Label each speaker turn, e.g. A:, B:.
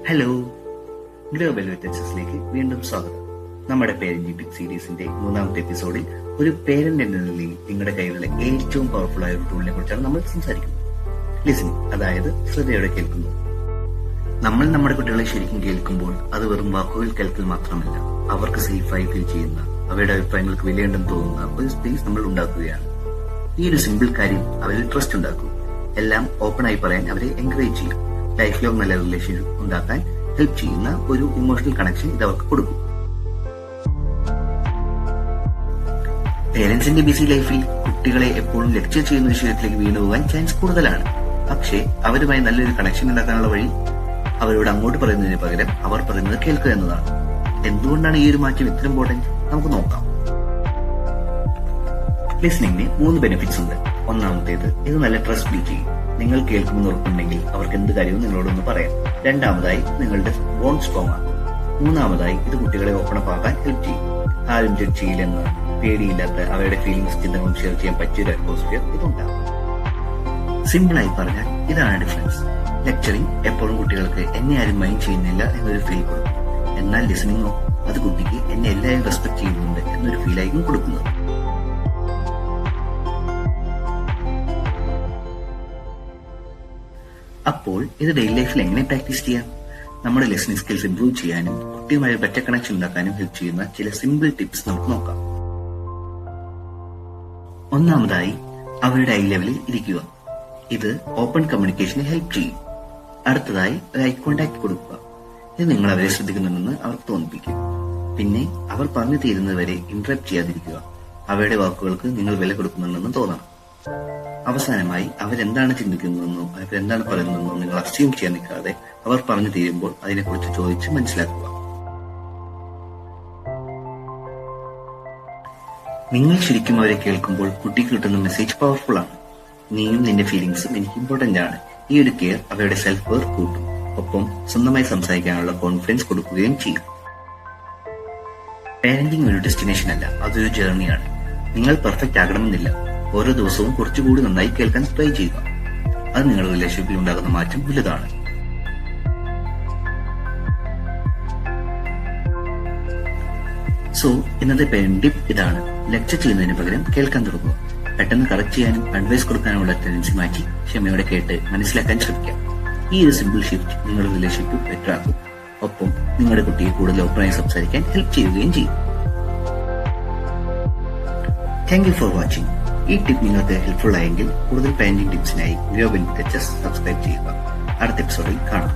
A: Hello, global വ്യത്യസ്തത്തിലേക്ക് വീണ്ടും സ്വാഗതം. നമ്മുടെ പേരന്റിംഗ് ടിപ്പ് സീരീസിന്റെ 3ാമത്തെ എപ്പിസോഡിൽ ഒരു പേരന്റ് എന്ന നിലയിൽ നിങ്ങളുടെ കയ്യിലുള്ള ഏറ്റവും പവർഫുൾ ആയ ഒരു ടൂളിനെ കുറിച്ചാണ് നമ്മൾ സംസാരിക്കുന്നത്. ലിസണിംഗ്, അതായത് ശ്രദ്ധയോടെ കേൾക്കുന്നു. നമ്മൾ നമ്മുടെ കുട്ടികളെ ശരിക്കും കേൾക്കുമ്പോൾ അത് വെറും വാക്കുകൾ കേൾക്കൽ മാത്രമല്ല, അവർക്ക് സേഫായി ഫീൽ ചെയ്യുന്ന, അവരുടെ അഭിപ്രായങ്ങൾക്ക് വിലയുണ്ടെന്ന് തോന്നുന്ന ഒരു സ്പേസ് നമ്മൾ ഉണ്ടാക്കുകയാണ്. ഈ ഒരു സിമ്പിൾ കാര്യം അവരിൽ ട്രസ്റ്റ് ഉണ്ടാക്കും. എല്ലാം ഓപ്പണായി പറയാൻ അവരെ എൻകറേജ് ചെയ്യും. ലൈഫ് ലോങ് നല്ല റിലേഷൻഷിപ്പ് ഉണ്ടാക്കാൻ ഹെൽപ്പ് ചെയ്യുന്ന ഒരു ഇമോഷണൽ കണക്ഷൻ ഇത് അവർക്ക് കൊടുക്കും. പേരൻസിന്റെ ബിസി ലൈഫിൽ കുട്ടികളെ എപ്പോഴും ലെക്ചർ ചെയ്യുന്ന വിഷയത്തിലേക്ക് വീണുപോകാൻ ചാൻസ് കൂടുതലാണ്. പക്ഷേ അവരുമായി നല്ലൊരു കണക്ഷൻ ഉണ്ടാക്കാനുള്ള വഴി അവരോട് അങ്ങോട്ട് പറയുന്നതിന് പകരം അവർ പറയുന്നത് കേൾക്കുക എന്നതാണ്. എന്തുകൊണ്ടാണ് ഈ ഒരു മാറ്റം ഇത്ര ഇമ്പോർട്ടന്റ്? നമുക്ക് നോക്കാം. ലിസണിംഗിന് 3 ബെനിഫിറ്റ്സ് ഉണ്ട്. ഒന്നാമത്തേത്, ഇത് നല്ല ട്രസ്റ്റ് ബിൽഡ് ചെയ്യും. നിങ്ങൾ കേൾക്കുമെന്ന് ഉറപ്പുണ്ടെങ്കിൽ അവർക്ക് എന്ത് കാര്യവും നിങ്ങളോടൊന്ന് പറയാം. രണ്ടാമതായി, നിങ്ങളുടെ ബോണ്ട് സ്ട്രോങ് ആകും. മൂന്നാമതായി, ഇത് കുട്ടികളെ ഓപ്പൺ അപ്പ് ആക്കാൻ ഹെൽപ്പ് ചെയ്യും. ആരും ജഡ്ജ് ചെയ്യില്ലെന്ന് പേടിയില്ലാത്ത അവരുടെ ഫീലിംഗ്സ്, ചിന്തകളും ഷെയർ ചെയ്യാൻ പറ്റിയൊരു അറ്റ്മോസ്ഫിയർ ഇതുണ്ടാകും. സിമ്പിളായി പറഞ്ഞാൽ ഇതാണ് ഡിഫറൻസ്. ലെക്ചറിങ് എപ്പോഴും കുട്ടികൾക്ക് എന്നെ ആരും മൈൻഡ് ചെയ്യുന്നില്ല എന്നൊരു ഫീൽ കൊടുക്കും. എന്നാൽ ലിസണിങ്ങോ, അത് കുട്ടിക്ക് എന്നെ എല്ലാവരും റെസ്പെക്ട് ചെയ്യുന്നുണ്ട് എന്നൊരു ഫീലായിരിക്കും കൊടുക്കുന്നത്. അപ്പോൾ ഇത് ഡെയിലി ലൈഫിൽ എങ്ങനെ പ്രാക്ടീസ് ചെയ്യാം? നമ്മുടെ ലിസണിംഗ് സ്കിൽസ് ഇംപ്രൂവ് ചെയ്യാനും കുട്ടിയുമായി ബെറ്റർ കണക്ഷൻ ഉണ്ടാക്കാനും ഹെൽപ്പ് ചെയ്യുന്ന ചില സിമ്പിൾ ടിപ്സ് നമുക്ക് നോക്കാം. ഒന്നാമതായി, അവരുടെ ഐ ലെവലിൽ ഇരിക്കുക. ഇത് ഓപ്പൺ കമ്മ്യൂണിക്കേഷന് ഹെൽപ്പ് ചെയ്യും. അടുത്തതായി, ഒരു ഐ കോണ്ടാക്ട് കൊടുക്കുക. ഇത് നിങ്ങൾ അവരെ ശ്രദ്ധിക്കുന്നുണ്ടെന്ന് അവർക്ക് തോന്നിപ്പിക്കും. പിന്നെ അവർ പറഞ്ഞു തീരുന്നതുവരെ ഇന്ററപ്റ്റ് ചെയ്യാതിരിക്കുക. അവരുടെ വാക്കുകൾക്ക് നിങ്ങൾ വില കൊടുക്കുന്നുണ്ടെന്ന് തോന്നണം. അവസാനമായി, അവരെന്താണ് ചിന്തിക്കുന്നതെന്നോ അവരെന്താണ് പറയുന്നതെന്നോ നിങ്ങൾ അസ്യൂം ചെയ്യാൻ നിൽക്കാതെ അവർ പറഞ്ഞു തീരുമ്പോൾ അതിനെക്കുറിച്ച് ചോദിച്ച് മനസ്സിലാക്കുക. നിങ്ങൾ ശരിക്കും അവരെ കേൾക്കുമ്പോൾ കുട്ടിക്ക് കിട്ടുന്ന മെസ്സേജ് പവർഫുൾ ആണ്. നീയും നിന്റെ ഫീലിംഗ്സും എനിക്ക് ഇമ്പോർട്ടന്റ് ആണ്. ഈ ഒരു കെയർ അവരുടെ സെൽഫ് വർത്ത് കൂട്ടും. ഒപ്പം സ്വന്തമായി സംസാരിക്കാനുള്ള കോൺഫിഡൻസ് കൊടുക്കുകയും ചെയ്യും. പാരന്റിംഗ് ഒരു ഡെസ്റ്റിനേഷൻ അല്ല, അതൊരു ജേർണിയാണ്. നിങ്ങൾ പെർഫെക്റ്റ് ആകണമെന്നില്ല. ഓരോ ദിവസവും കുറച്ചുകൂടി നന്നായി കേൾക്കാൻ ട്രൈ ചെയ്യുക. അത് നിങ്ങളുടെ റിലേഷൻഷിപ്പിൽ ഉണ്ടാകുന്ന മാറ്റം വലുതാണ്. സോ ഇന്നത്തെ പേരന്റ് ടിപ്പ് ഇതാണ്: ലെക്ചർ ചെയ്യുന്നതിന് പകരം കേൾക്കാൻ തുടങ്ങുക. പെട്ടെന്ന് കറക്റ്റ് ചെയ്യാനും അഡ്വൈസ് കൊടുക്കാനുമുള്ള ടെൻഡൻസി മാറ്റി ക്ഷമയോടെ കേട്ട് മനസ്സിലാക്കാൻ ശ്രമിക്കാം. ഈ ഒരു സിമ്പിൾ ഷിഫ്റ്റ് നിങ്ങളുടെ റിലേഷൻഷിപ്പ് ബെറ്റർ ആക്കും. ഒപ്പം നിങ്ങളുടെ കുട്ടിയെ കൂടുതൽ ഓപ്പണായി സംസാരിക്കാൻ ഹെൽപ്പ് ചെയ്യുകയും ചെയ്യും. Thank you for watching. ഈ ടിപ്പ് നിങ്ങൾക്ക് ഹെൽപ്ഫുൾ ആയെങ്കിൽ കൂടുതൽ പാരന്റിംഗ് ടിപ്സിനായി ഗ്ലോബൽ വ്യത്യസ്ത സബ്സ്ക്രൈബ് ചെയ്യുക. അടുത്ത എപ്പിസോഡിൽ കാണാം.